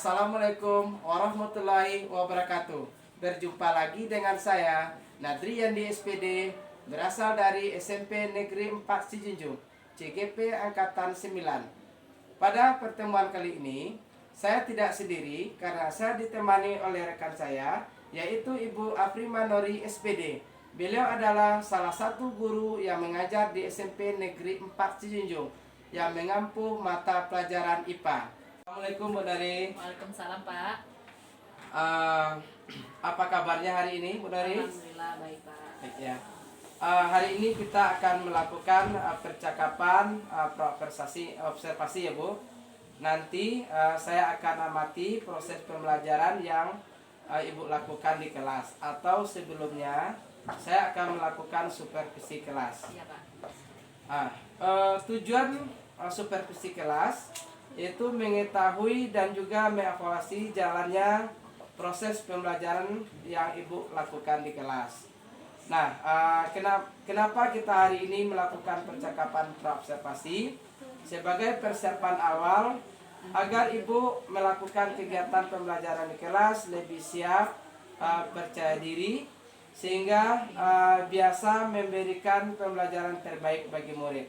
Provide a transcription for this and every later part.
Assalamualaikum warahmatullahi wabarakatuh. Berjumpa lagi dengan saya Nadrian di SPD, berasal dari SMP Negeri 4 Sijunjung, CGP Angkatan 9. Pada pertemuan kali ini, saya tidak sendiri karena saya ditemani oleh rekan saya, yaitu Ibu Afrima Nori SPD. Beliau adalah salah satu guru yang mengajar di SMP Negeri 4 Sijunjung yang mengampu mata pelajaran IPA. Assalamualaikum Bu Nori. Waalaikumsalam Pak. Eh, apa kabarnya hari ini Bu Nori? Alhamdulillah baik Pak. Baik ya. Hari ini kita akan melakukan percakapan observasi ya Bu. Nanti saya akan amati proses pembelajaran yang Ibu lakukan di kelas, atau sebelumnya saya akan melakukan supervisi kelas. Iya Pak. Tujuan supervisi kelas yaitu mengetahui dan juga mengevaluasi jalannya proses pembelajaran yang Ibu lakukan di kelas. Nah, kenapa kita hari ini melakukan percakapan praobservasi? Sebagai persiapan awal agar Ibu melakukan kegiatan pembelajaran di kelas lebih siap, percaya diri, sehingga biasa memberikan pembelajaran terbaik bagi murid.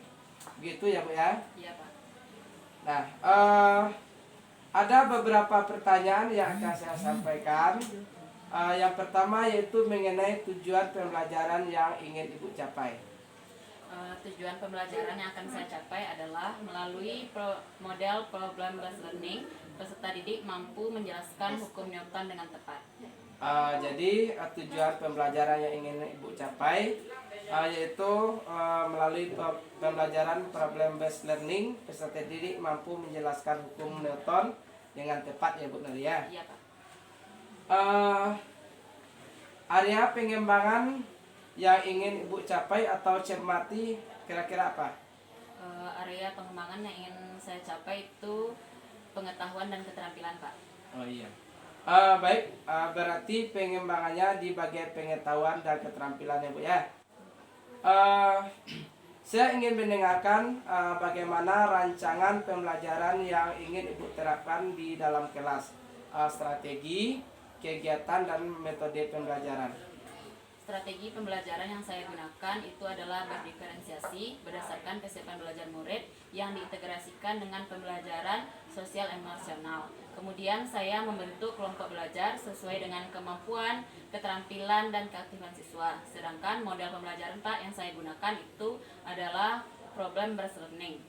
Begitu ya Bu ya? Iya Pak. Nah, ada beberapa pertanyaan yang akan saya sampaikan. Yang pertama yaitu mengenai tujuan pembelajaran yang ingin Ibu capai. Tujuan pembelajaran yang akan saya capai adalah melalui model problem based learning, peserta didik mampu menjelaskan hukum Newton dengan tepat. Jadi tujuan pembelajaran yang ingin Ibu capai yaitu melalui pembelajaran problem based learning, peserta didik mampu menjelaskan hukum Newton dengan tepat ya Bu Nadia. Iya Pak. Area pengembangan yang ingin Ibu capai atau cermati kira-kira apa? Area pengembangan yang ingin saya capai itu pengetahuan dan keterampilan Pak. Oh iya. Baik, berarti pengembangannya di bagian pengetahuan dan keterampilan ya Bu ya. Saya ingin mendengarkan bagaimana rancangan pembelajaran yang ingin Ibu terapkan di dalam kelas, strategi, kegiatan, dan metode pembelajaran. Strategi pembelajaran yang saya gunakan itu adalah berdiferensiasi berdasarkan kesiapan belajar murid yang diintegrasikan dengan pembelajaran sosial emosional. Kemudian saya membentuk kelompok belajar sesuai dengan kemampuan, keterampilan, dan keaktifan siswa. Sedangkan model pembelajaran Pak yang saya gunakan itu adalah problem based learning.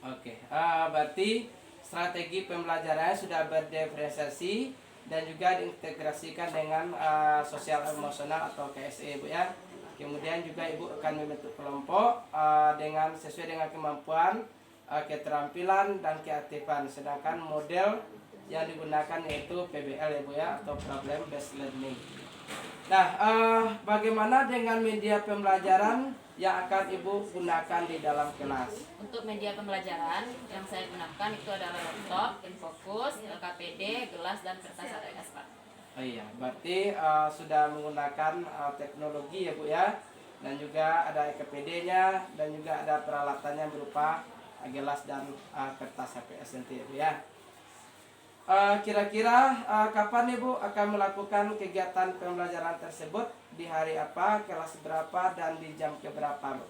Oke, berarti strategi pembelajarannya sudah berdiferensiasi dan juga diintegrasikan dengan sosial emosional atau KSE Bu ya. Kemudian juga Ibu akan membentuk kelompok dengan sesuai dengan kemampuan, keterampilan, dan keaktifan. Sedangkan model yang digunakan yaitu PBL ya Bu ya, atau problem based learning. Nah, bagaimana dengan media pembelajaran yang akan Ibu gunakan di dalam kelas? Untuk media pembelajaran yang saya gunakan itu adalah laptop, Infocus, LKPD, gelas, dan kertas ATS Pak. Oh iya, berarti sudah menggunakan teknologi ya Bu ya, dan juga ada LKPD-nya, dan juga ada peralatannya berupa gelas dan kertas HPS nanti ya Bu ya. Kira-kira kapan Ibu akan melakukan kegiatan pembelajaran tersebut? Di hari apa, kelas berapa, dan di jam keberapa Bu?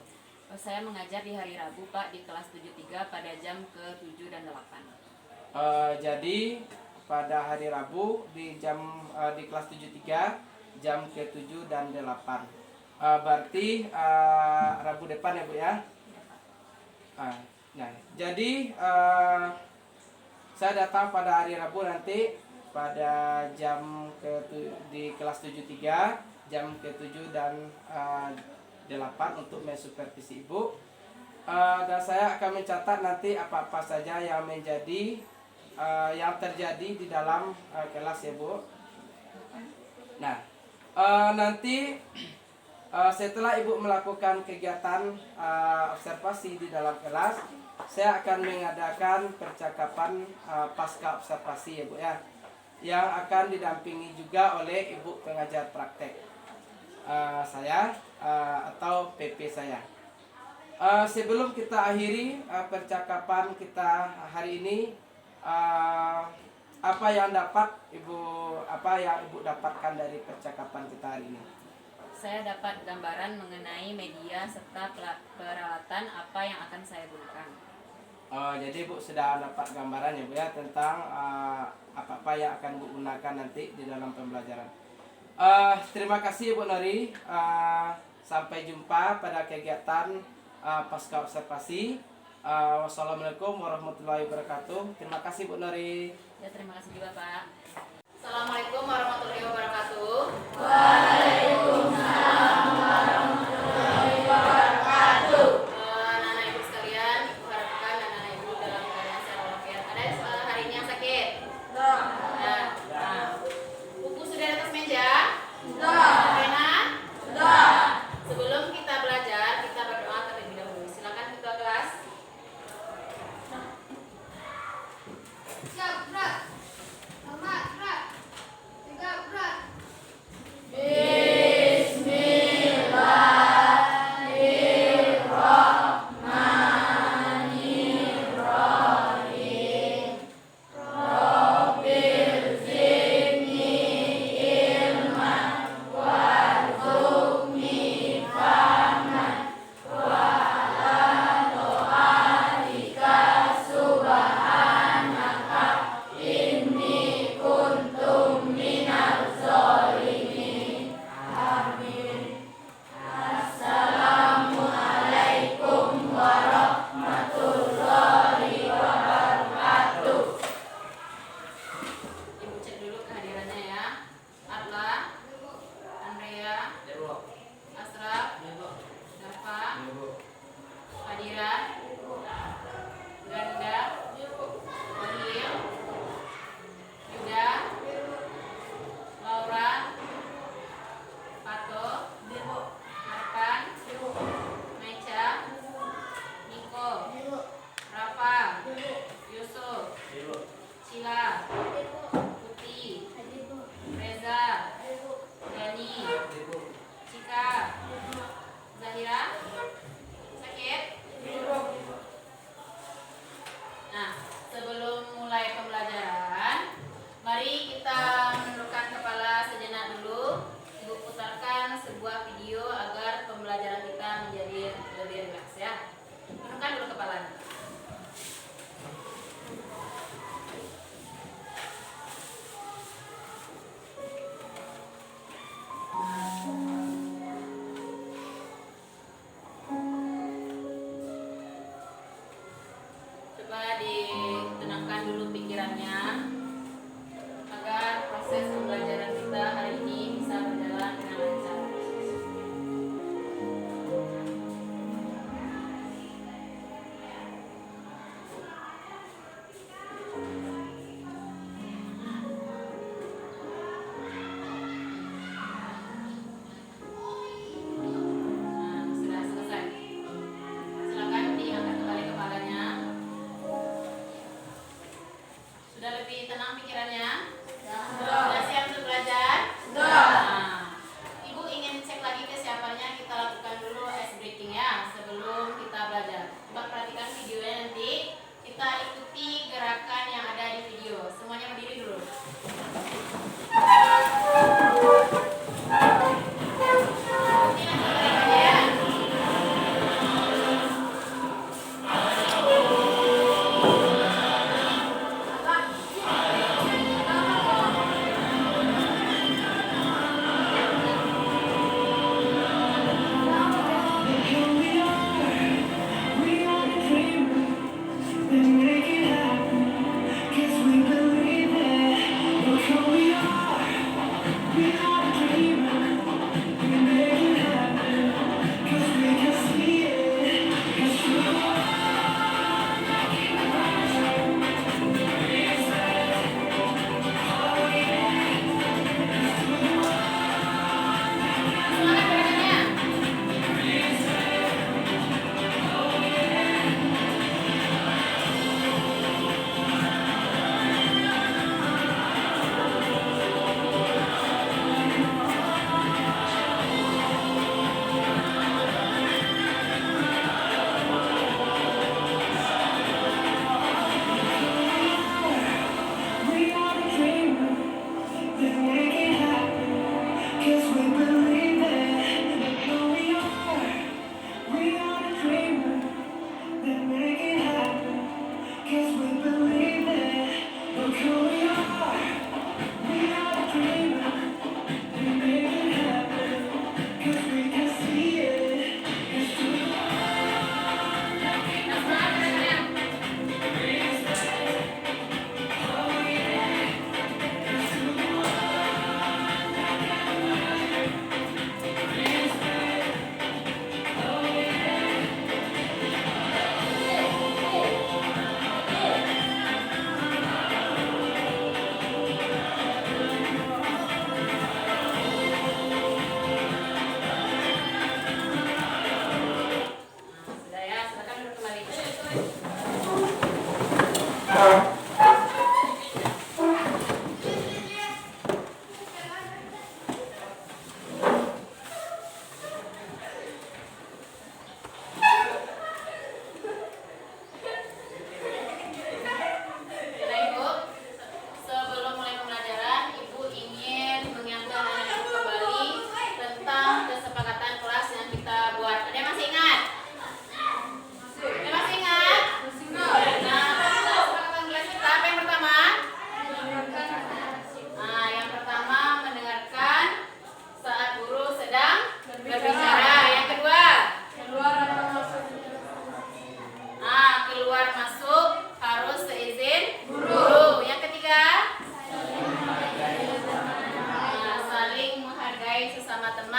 Saya mengajar di hari Rabu Pak di kelas 73 pada jam ke-7 dan 8. Jadi pada hari Rabu di kelas 73 jam ke-7 dan 8. Berarti Rabu depan ya Bu ya. Nah, jadi saya datang pada hari Rabu nanti pada di kelas 73 jam ke-7 dan 8 untuk mensupervisi Ibu. Dan saya akan mencatat nanti apa-apa saja yang yang terjadi di dalam kelas ya Bu. Nah, nanti setelah Ibu melakukan kegiatan observasi di dalam kelas, saya akan mengadakan percakapan pasca observasi ya Bu ya, yang akan didampingi juga oleh Ibu pengajar praktek saya atau PP saya. Sebelum kita akhiri percakapan kita hari ini, apa yang ibu dapatkan dari percakapan kita hari ini? Saya dapat gambaran mengenai media serta peralatan apa yang akan saya gunakan. Jadi Bu sudah dapat gambaran ya Bu ya tentang apa-apa yang akan Bu gunakan nanti di dalam pembelajaran. Terima kasih Bu Nori. Sampai jumpa pada kegiatan pasca observasi. Wassalamualaikum warahmatullahi wabarakatuh. Terima kasih Bu Nori. Ya, terima kasih juga Pak. Assalamualaikum warahmatullahi wabarakatuh. Anak-anak ibu sekalian, ibu harapkan anak-anak ibu dalam keadaan sehat walafiat. Ada hari ini yang sakit? Buku sudah di atas meja? Pena? Sebelum kita belajar, kita berdoa terlebih dahulu. Silakan ketua kelas.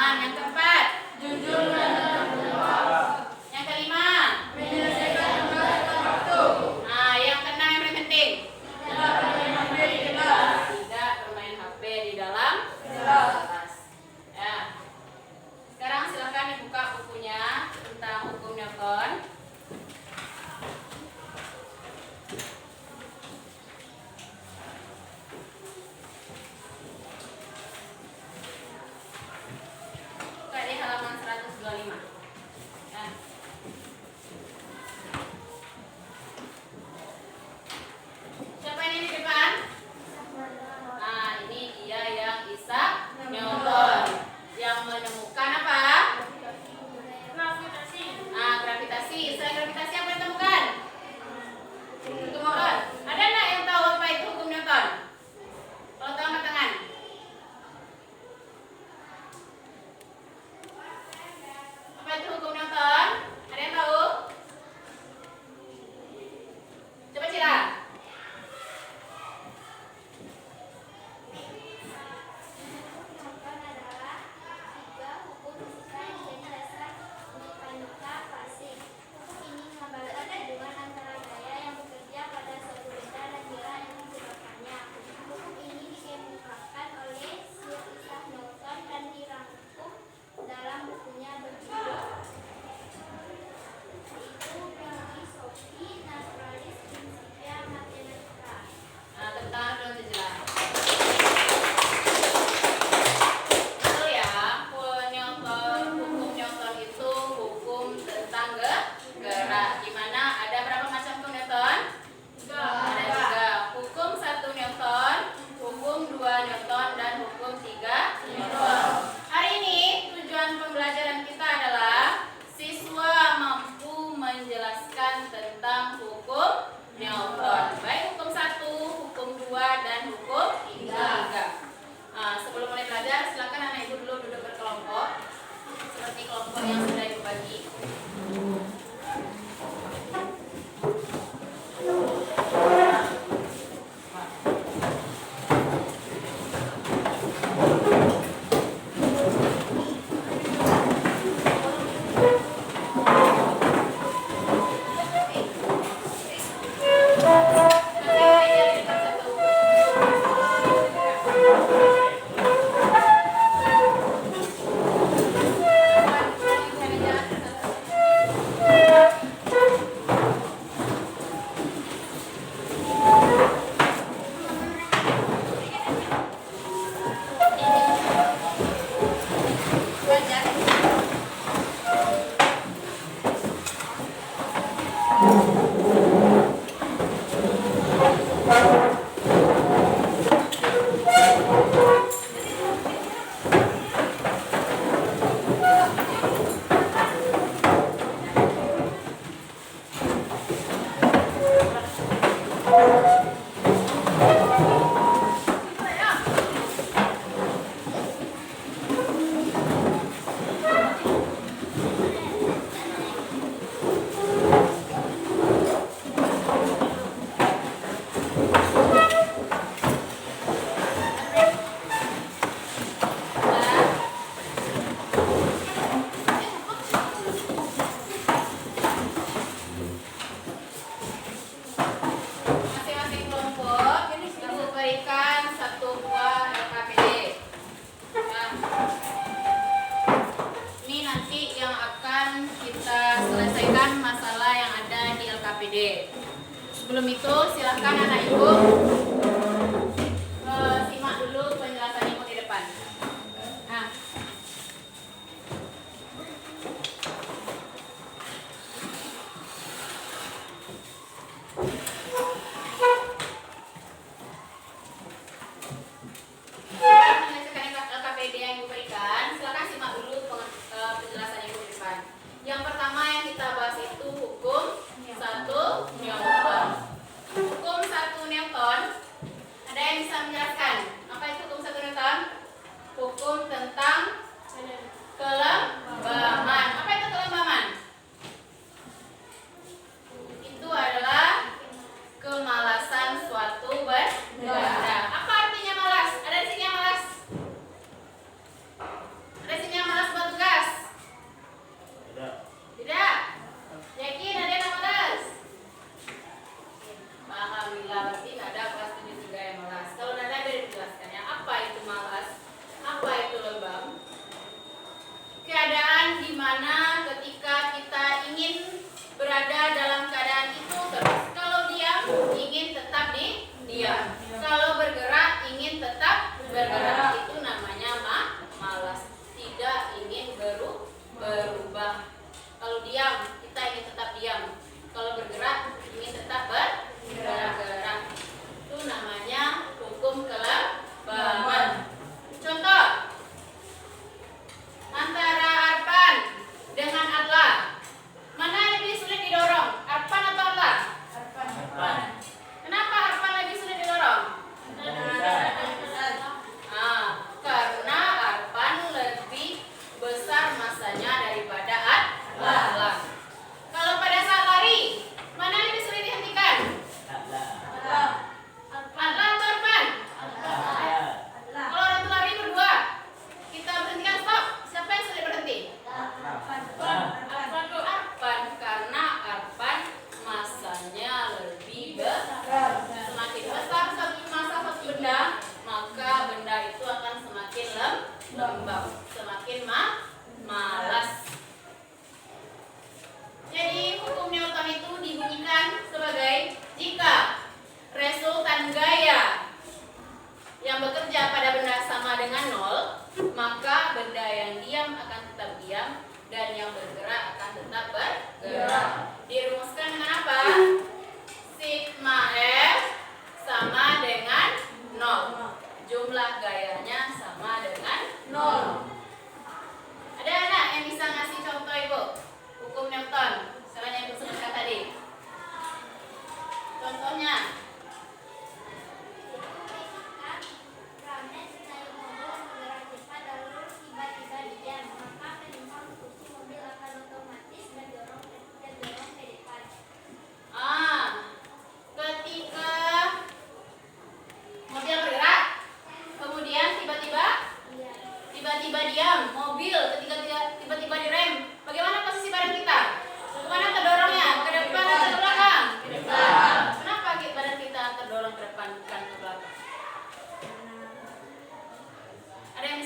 Aman. Yang keempat, jujur menentukan. Yang kelima, menyelesaikan tugas tepat waktu. Nah, yang keenam yang paling penting, tidak bermain HP di kelas. Tidak bermain HP di dalam kelas. Ya. Sekarang silakan dibuka bukunya tentang hukum Newton. Buka di halaman 125. Ya. Siapa ini di depan? Nah, ini dia yang Isaac Newton yang menemukan apa? Gravitasi. Nah, gravitasi. Selain gravitasi apa yang ditemukan? Hukum Newton. Ada nggak yang tahu apa itu hukum Newton? Kalau tahu angkat tangan. Apa itu hukum Newton? Ada yang tahu? Coba Cira. Newton adalah tiga hukum fisika yang menjadi dasar mekanika klasik. Hukum ini mengabarkan hubungan antara gaya yang bekerja pada suatu benda dan gerak yang menyebabkannya. Hukum ini dikemukakan oleh Sir Isaac Newton dan dirangkum dalam bukunya berjudul yaitu Philosophiae Naturalis Principia Mathematica. Nah, tentang dulu jelas. Betul ya, hukum Newton itu hukum tentang gerak. Di mana ada berapa macam hukum Newton? Ada tiga. Hukum 1 Newton, hukum 2 Newton, dan hukum 3 Newton. Hari ini tujuan pembelajaran kita adalah siswa mampu menjelaskan tentang hukum Newton. Baik hukum 1, hukum 2, dan hukum 3. Sebelum mulai belajar, silakan anak ibu dulu duduk berkelompok seperti kelompok yang sudah ibu bagi. Masing-masing kelompok ibu berikan satu buah LKPD. Nah, ini nanti yang akan kita selesaikan masalah yang ada di LKPD. Sebelum itu silakan anak ibu simak dulu penjelasan ibu di depan. Nah, menyelesaikan LKPD yang ibu berikan, silakan simak dulu penjelasan ibu di depan. Yang pertama yang kita bahas itu hukum 1 Newton. Hukum 1 Newton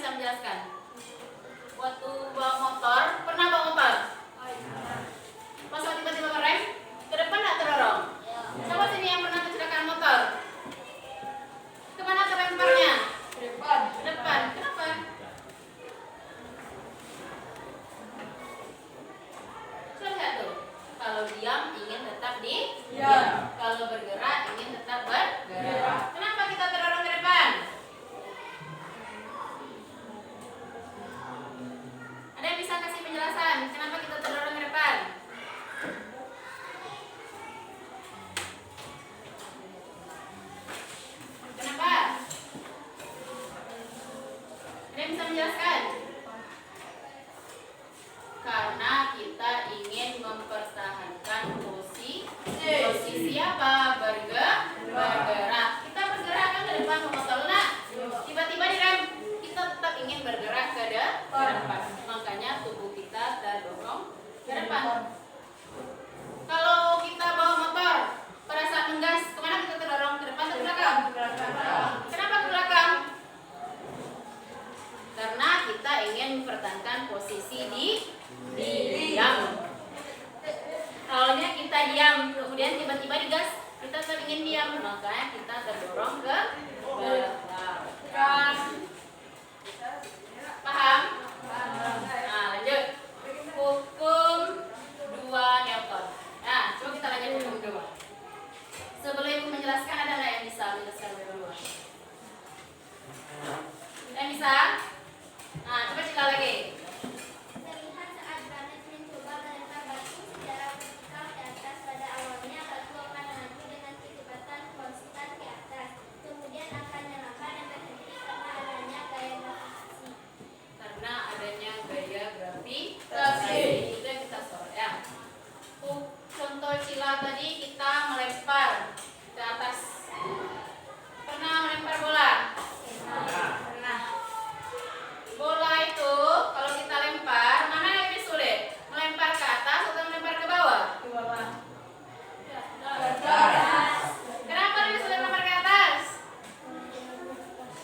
bisa menjelaskan? Waktu bawa motor, pernah bawa motor? Pas tiba-tiba ngerem, ke depan nggak terdorong? Siapa sini yang pernah kecelakaan motor? Kemana kelemparnya? Ke depan. Kenapa? Coba lihat tuh. Kalau diam ingin tetap diam. Kalau bergerak ingin tetap bergerak. Kenapa kita terdorong ke depan? Ada yang bisa kasih penjelasan? Kenapa kita terdorong ke depan? Kenapa? Ada yang bisa menjelaskan? Karena kita ingin mempertahankan posisi apa? Bergerak. Kita bergerak kan ke depan motor lunak. Tiba-tiba direm, kita tetap ingin bergerak ke depan. Makanya tubuh kita terdorong ke depan. Kalau kita bawa motor, pada saat ngegas, kemana kita terdorong? Ke depan atau ke belakang? Kenapa ke belakang? Karena kita ingin mempertahankan posisi diam. Awalnya kita diam, kemudian tiba-tiba digas, kita tetap ingin diam, makanya kita terdorong ke belakang. Paham? Nah, lanjut. Hukum 2 Newton. Nah, coba kita lanjut hukum 2. Sebelum ibu menjelaskan, ada nggak yang bisa menjelaskan hukum 2? Yang bisa? Nah, coba cerita lagi. Terlihat saat planet mencoba melempar batu secara vertikal ke atas. Pada awalnya batu akan melaju dengan kecepatan konstan ke atas, kemudian akan melambat dan berhenti karena adanya gaya gravitasi. Karena adanya gaya gravitasi. Itu yang kita sorot ya. Contoh Cila tadi kita melempar ke atas. Pernah melempar bola? Pernah. Bola itu kalau kita lempar, mana yang lebih sulit? Melempar ke atas atau melempar ke bawah? Ke bawah. Kenapa lebih sulit melempar ke atas?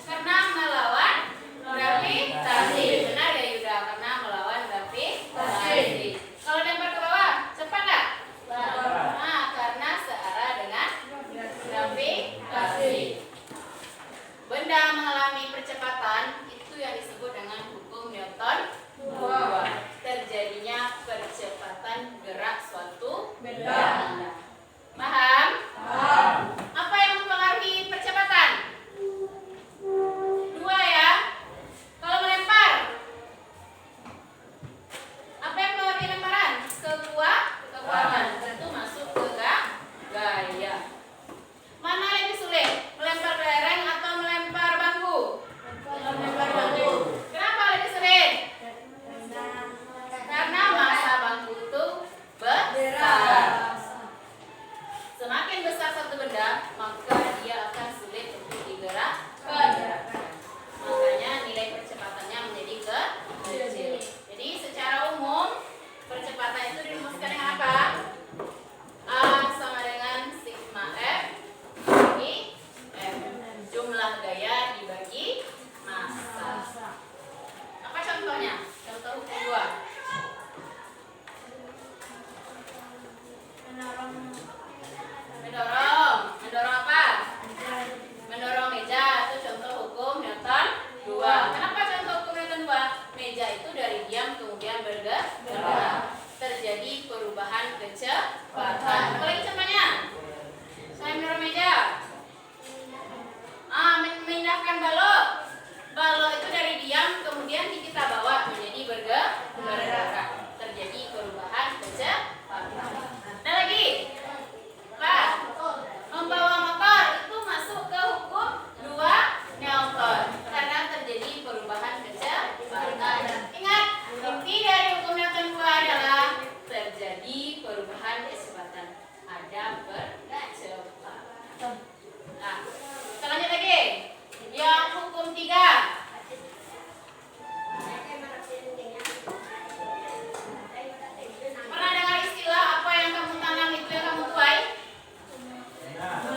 Karena melawan gravitasi. Benar ya Yuda? Karena melawan gravitasi. Kalau lempar ke bawah, cepat nggak? Nah, karena searah dengan gravitasi. Benda mengalami percepatan itu yang disebut dengan hukum Newton 2. Terjadinya percepatan gerak suatu benda. Paham? Apa yang mempengaruhi percepatan? 2 ya. Kalau melempar, apa yang mempengaruhi lemparan? Kekuatan. Tentu masuk ke gaya. Mana yang lebih sulit? Melempar kelereng atau melempar bangku? Melempar bangku. Kenapa lebih sulit? Karena massa bangku itu besar. Semakin besar satu benda, maka dia akan sulit untuk digerakkan. Makanya nilai percepatannya menjadi kecil. Jadi secara umum percepatan itu dirumuskan dengan apa? A sama dengan sigma F dibagi F. Jumlah gaya dibagi massa. Apa contohnya? Contoh hukum 2. Mendorong apa? Mendorong meja. Itu contoh hukum Newton 2. Kenapa contoh hukum Newton 2? Meja itu dari diam kemudian bergerak. Terjadi perubahan kecepatan. Apalagi contohnya? Saya mendorong meja. Memindahkan balok. Balok itu dari diam kemudian kita bawa menjadi bergerak. Terjadi perubahan kecepatan. Ada lagi? Pak, membawa motor itu masuk ke hukum 2 Newton karena terjadi perubahan kecepatan. Ingat, inti dari hukum Newton 2 adalah terjadi perubahan kecepatan. Ada percepatan. Nah, kita lanjut lagi. Yang hukum 3. Pernah dengar istilah apa yang kamu tanam itu yang kamu tuai?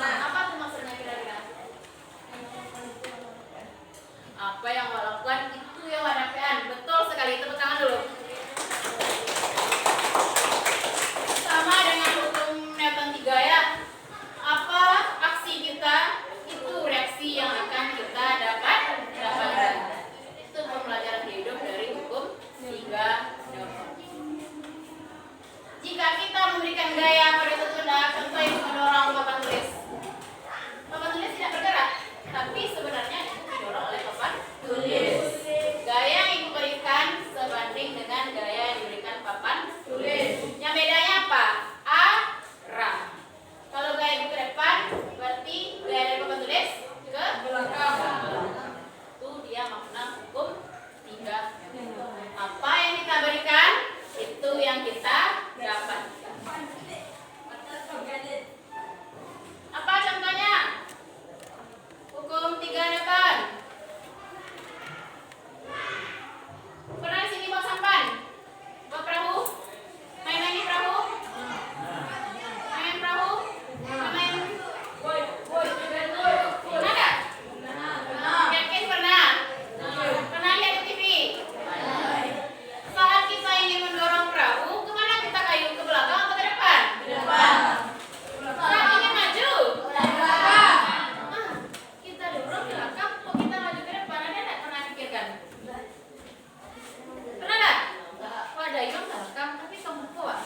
Apa tuh maksudnya kira-kira? Apa yang kau lakukan itu mana hukum 3. Apa yang kita berikan itu yang kita dapat. Apa contohnya? Hukum 3 Newton. Pernah di sini bawa sampan? Bawa perahu? Main lagi perahu? Main perahu? Main boy. Pernah nggak? Yakin pernah? Pernah lihat di TV? Saat kita ingin mendorong perahu, kemana kita kayu? Ke belakang atau ke depan? Ke depan. Saat ingin maju? Ke belakang. Kita dorong ke belakang, kok kita maju ke depan? Ada nggak pernah pikirkan? Pernah nggak? Oh, ada yang ke belakang, tapi kamu kuat.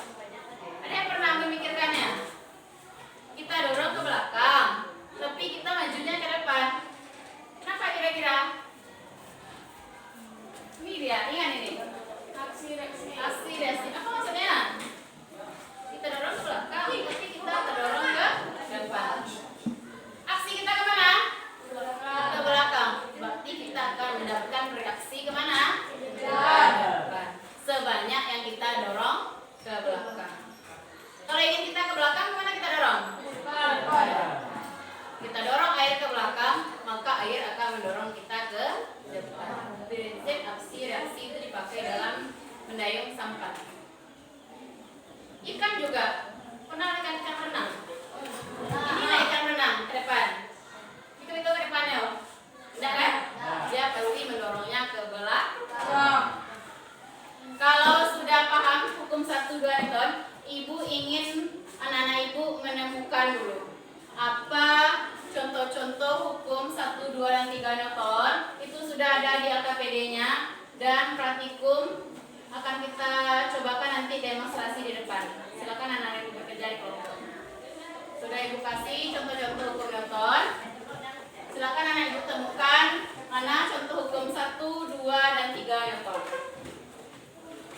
Ada yang pernah memikirkannya? Kita dorong ke belakang, tapi kita majunya ke depan. Kenapa kira-kira? Ini dia, ingat ini. Aksi reaksi. Apa maksudnya? Kita dorong ke belakang, tapi kita terdorong ke depan. Aksi kita kemana? Ke belakang. Berarti kita akan mendapatkan reaksi kemana? Ke depan. Sebanyak yang kita dorong ke belakang. Kalau ingin kita ke belakang, kemana kita dorong? Kita dorong air ke belakang, maka air akan mendorong kita ke depan. Prinsip aksi reaksi itu dipakai dalam mendayung sampan. Ikan juga. Pernah lihat ikan renang? Inilah ikan renang ke depan. Itu ke depannya, oh. Tidak kan? Dia pasti mendorongnya ke belakang. Kalau sudah paham hukum 1, 2 Newton, ibu ingin anak-anak ibu menemukan dulu apa contoh-contoh hukum 1, 2, dan 3 Newton. Itu sudah ada di LKPD-nya dan praktikum akan kita cobakan nanti demonstrasi di depan. Silakan anak-anak ibu bekerja di kelompok. Sudah ibu kasih contoh-contoh hukum Newton. Silakan anak ibu temukan mana contoh hukum 1, 2, dan 3 Newton.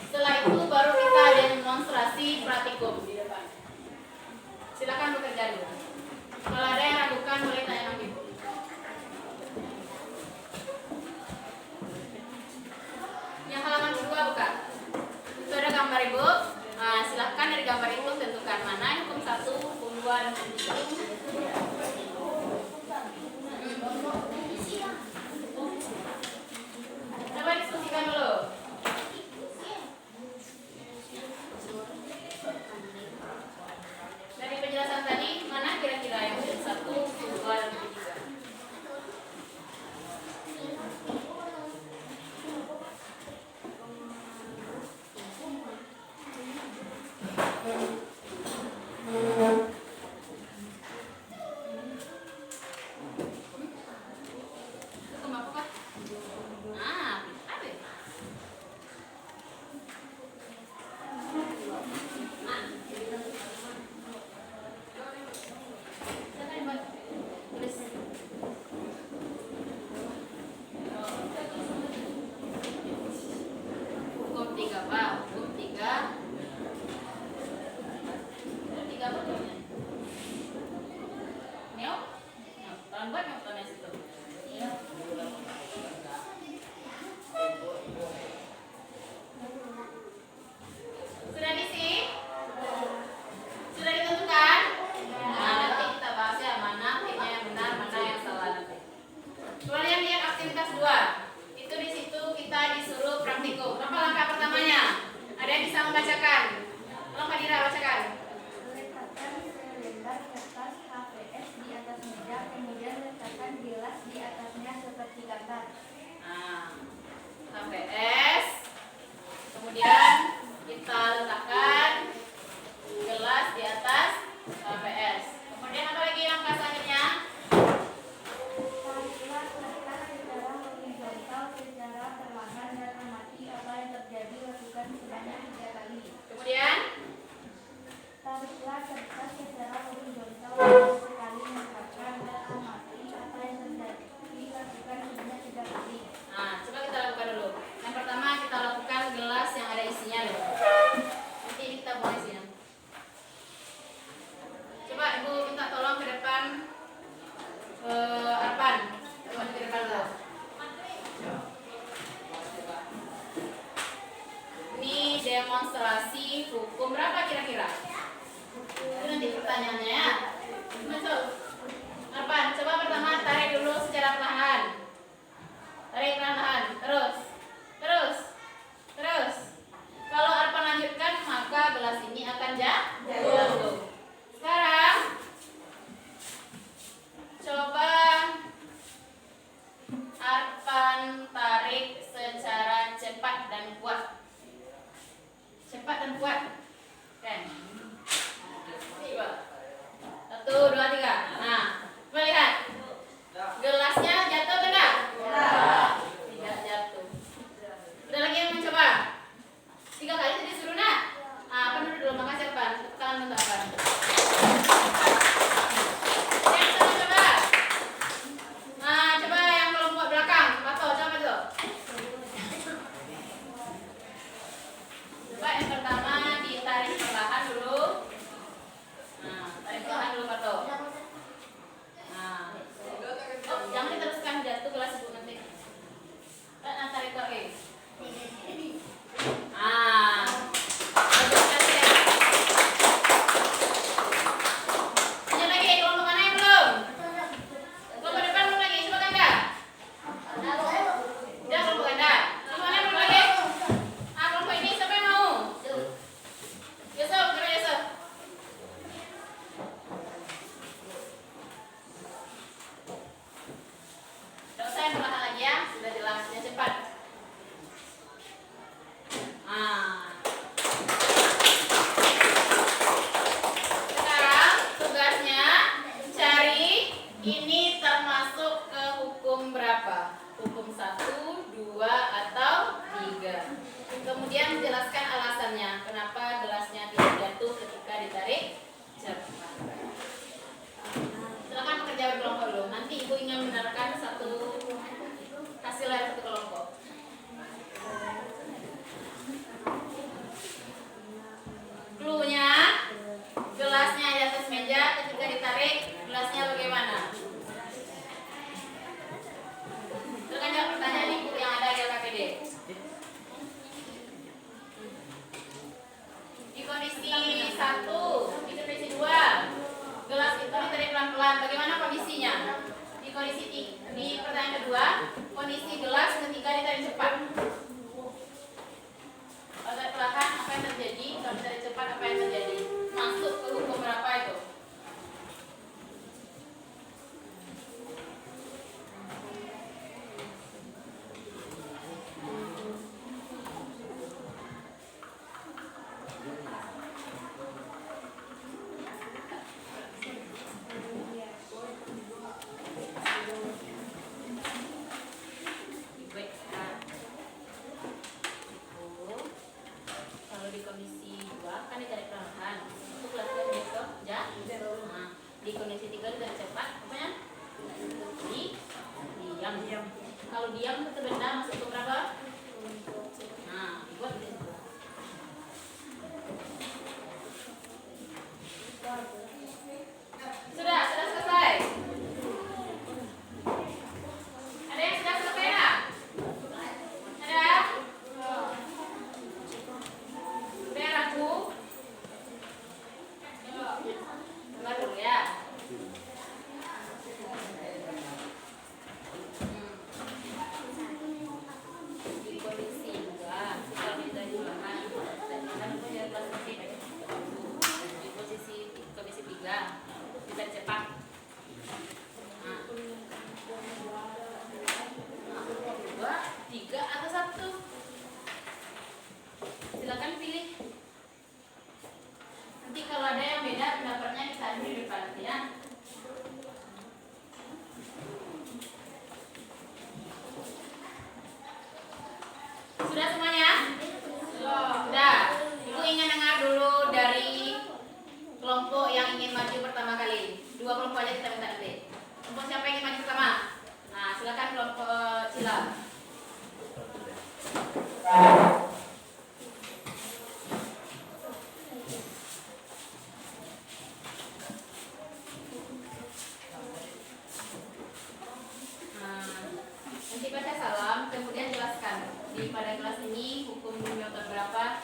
Setelah itu baru kita demonstrasi praktikum di depan. Silakan bekerja dulu. Kalau ada yang ragukan boleh tanya sama ibu. Yang halaman kedua buka. Itu ada gambar ibu. Nah, silahkan dari gambar itu tentukan mana hukum 1, hukum 2, dan hukum 3. Coba diskusikan dulu. Dari penjelasan tadi, mana kira-kira yang hukum 1, hukum 2, dan demonstrasi hukum berapa kira-kira? Itu nanti pertanyaannya ya. Masuk. Arpan, coba pertama tarik dulu secara perlahan. Tarik perlahan, terus. Kalau Arpan lanjutkan, maka gelas ini akan jatuh. Sekarang coba Arpan tarik secara cepat dan kuat. Kan? 1, 2, 3. Nah, coba lihat. Gelasnya jatuh tidak? Tidak jatuh. Ada lagi yang mencoba? 3 kali tadi suruh nak. Apa dulu makasih Arpan. Tepuk tangan untuk Arpan. Yang kedua coba. Coba yang kelompok belakang. Pato, coba tuh. Coba yang pertama ditarik perlahan dulu. Tarik perlahan dulu Pato. Jangan diteruskan jatuh gelas ibu nanti. Tarik lagi. Lanjut lagi, kelompok mana yang belum? Kelompok depan belum lagi, coba ganda. Udah kelompok ganda. Kelompok mana yang belum lagi? Kelompok ini siapa yang mau? Yusuf, gerak Yusuf. Tidak usah yang perlahan lagi ya, sudah jelas, yang cepat. Sekarang tugasnya cari ini termasuk ke hukum berapa? Hukum 1, 2, atau 3. Kemudian menjelaskan alasannya kenapa gelasnya tidak jatuh ketika ditarik cepat. Silakan bekerja berkelompok dulu. Nanti ibu ingin mendengarkan satu hasil dari satu kelompok. Cluenya, gelasnya di atas meja, ketika ditarik, gelasnya bagaimana? Silakan jawab pertanyaan ibu yang ada di LKPD. Di kondisi 1, di kondisi 2, gelas itu ditarik pelan-pelan. Bagaimana kondisinya? Di pertanyaan kedua, kondisi gelas ketika ditarik cepat. Kalau tarik perlahan, apa yang terjadi? Kalau ditarik cepat, apa yang terjadi? Masuk ke hukum berapa itu? Kalau di kondisi 2 kan ditarik perlahan, untuk gelasnya jatuh, di kondisi 3 ditarik cepat, apanya? Diam. Kalau diam itu benda masuk ke berapa? Buat di situ. Sudah selesai. Ada yang sudah selesai nggak? Ada? Udah ragu? Dengar dulu ya. Di kondisi 2, kalau kita jualan, kita punya kelas kecil. Di kondisi 3, kita cepat. 2, 3 atau 1? Silakan pilih. Nanti kalau ada yang beda pendapatnya kita di depan ya. Sudah semuanya? Sudah. Ibu ingin dengar dulu dari kelompok yang ingin maju pertama kali. 2 kelompok aja kita minta nanti. Kelompok siapa yang ingin maju pertama? Silakan kelompok Cila. Nanti baca salam, kemudian jelaskan di pada kelas ini hukum dunia berapa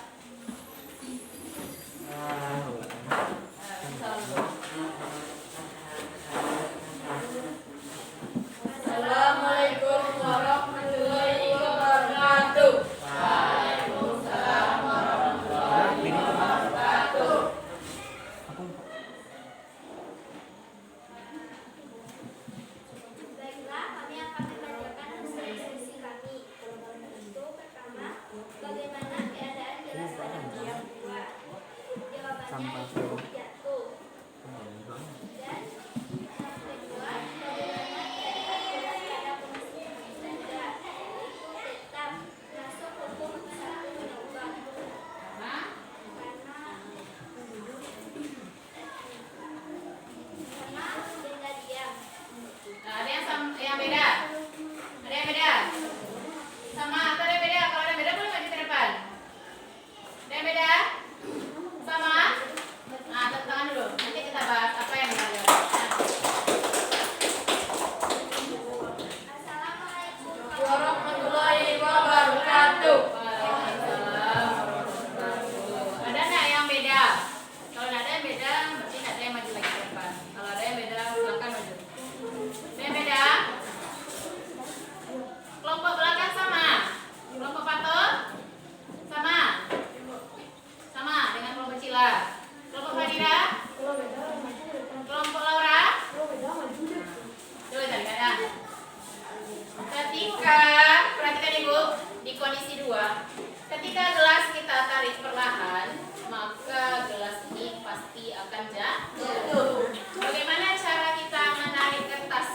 sampah itu jatuh. Dan yang kedua, pedoman syariat jelas pada kondisi belajar, yaitu tetap masuk hukum satu menubah. Karena benda diam. Nah, ada yang beda? Ada yang beda? Sama atau ada yang beda? Kalau ada yang beda boleh maju ke depan. Ada yang beda? Sama? Nah, tepuk tangan dulu. Nanti kita bahas apa yang beda. Assalamualaikum Warahmatullahi wabarakatuh. Waalaikumsalam warahmatullahi wabarakatuh. Ada nggak yang beda? Kalau nggak ada yang beda, berarti nggak ada yang maju lagi ke depan. Kalau ada yang beda, silakan maju. Ada yang beda? Kelompok belakang sama? Kelompok patok? Sama? Sama dengan kelompok Cila? Kelompok Fadira? Kelompok Laura? Coba cari kan? Ketika, perhatikan ibu, di kondisi 2, ketika gelas kita tarik perlahan, maka gelas ini pasti akan jatuh. Bagaimana cara kita menarik kertas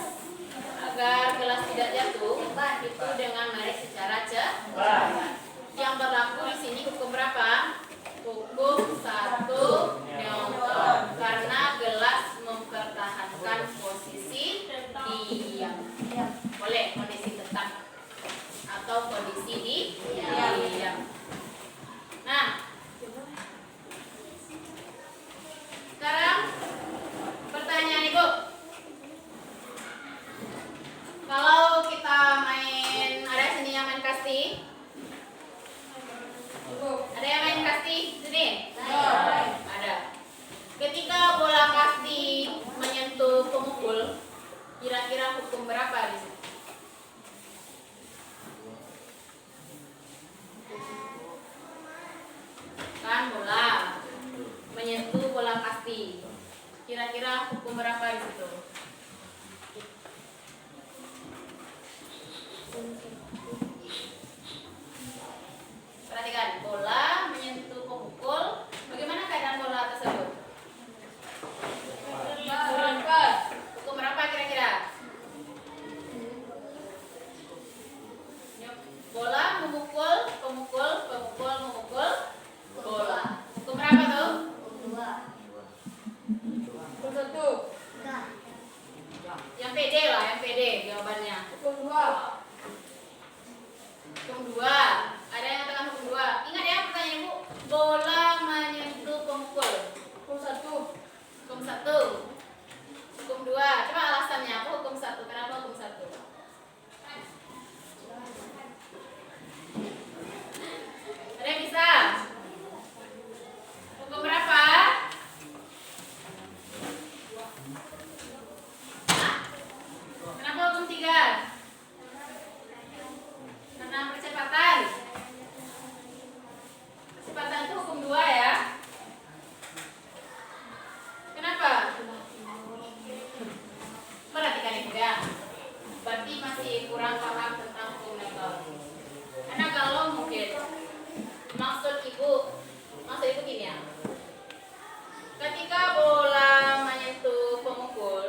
agar gelas tidak jatuh? Itu dengan menarik secara cepat. Yang berlaku di sini hukum berapa? Hukum 1 Newton, karena gelas mempertahankan posisi diam. Boleh kondisi tetap atau kondisi diam. Nah, sekarang pertanyaan ibu, kalau kita main, ada sini yang main kasti? Ada yang main kasti sini? Ada. Ketika bola kasti menyentuh pemukul, kira-kira hukum berapa di sini? Kan bola menyentuh bola kasti, kira-kira hukum berapa di situ? Perhatikan, bola menyentuh pemukul, bagaimana keadaan bola tersebut? Hukum berapa kira-kira? Bola memukul, pemukul memukul bola. Hukum berapa tuh? Hukum 1. Yang pede lah, yang pede jawabannya. Hukum 2. Ada yang katakan hukum 2. Ingat ya pertanyaan ibu, bola menyentuh pemukul. Hukum 1. Hukum 2. Coba alasannya apa hukum 1? Kenapa hukum 1? Ada yang bisa? Hukum berapa? Hah? Kenapa hukum 3? Karena percepatan. Percepatan itu hukum 2 ya. Kenapa? Perhatikan ibu ya. Berarti masih kurang paham tentang hukum Newton. Karena kalau mungkin maksud ibu gini ya. Ketika bola menyentuh pemukul,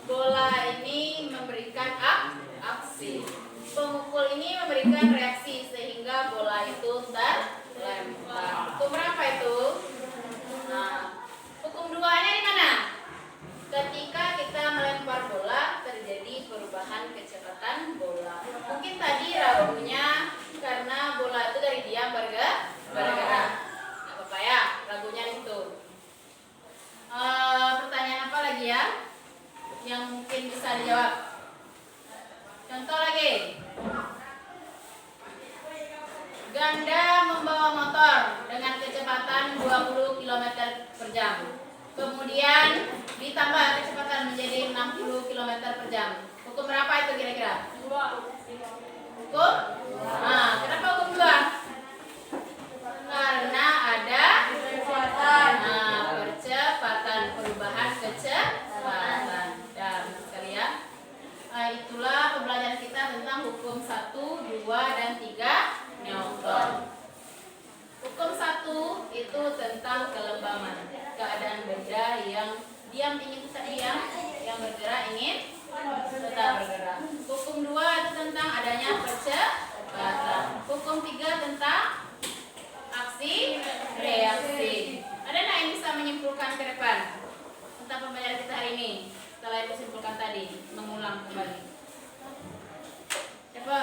bola ini memberikan aksi. Pemukul ini memberikan reaksi sehingga bola itu terlempar. Hukum berapa itu? Nah, hukum 2-nya di mana? Ketika kita melempar bola terjadi perubahan kecepatan bola. Mungkin tadi ragunya karena bola itu dari diam bergerak. Nggak apa-apa ya, ragunya itu. Pertanyaan apa lagi ya yang mungkin bisa dijawab? Contoh lagi. Ganda membawa motor dengan kecepatan 20 km per jam. Kemudian ditambah kecepatan menjadi 60 km per jam. Hukum berapa itu kira-kira? Hukum? Nah, kenapa hukum 2? Karena ada percepatan, perubahan kecepatan. Dan sekalian, itulah pembelajaran kita tentang hukum 1, 2, dan 3 Newton. Hukum 1 itu yaitu tentang kelembaman, keadaan benda yang diam ingin tetap diam, yang bergerak ingin tetap bergerak. Hukum 2 itu tentang adanya percepatan. Hukum 3 tentang aksi reaksi. Ada nggak yang bisa menyimpulkan ke depan tentang pembelajaran kita hari ini? Setelah itu simpulkan tadi, mengulang kembali. Siapa?